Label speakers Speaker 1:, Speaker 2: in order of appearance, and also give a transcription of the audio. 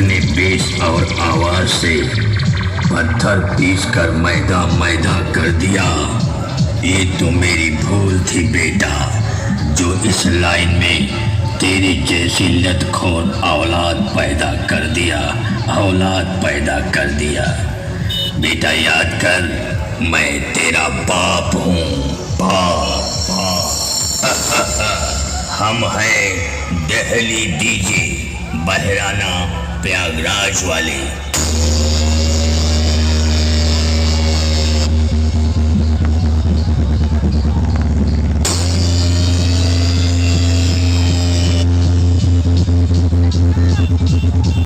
Speaker 1: अपने बेस और आवाज से पत्थर पीस कर मैदा मैदा कर दिया। ये तो मेरी भूल थी बेटा, जो इस लाइन में तेरी जैसी लतखोर औलाद पैदा कर दिया, औलाद पैदा कर दिया। बेटा याद कर, मैं तेरा बाप हूँ, बाप। हम हैं दिल्ली डीजे, बहराना प्रयागराज वाले।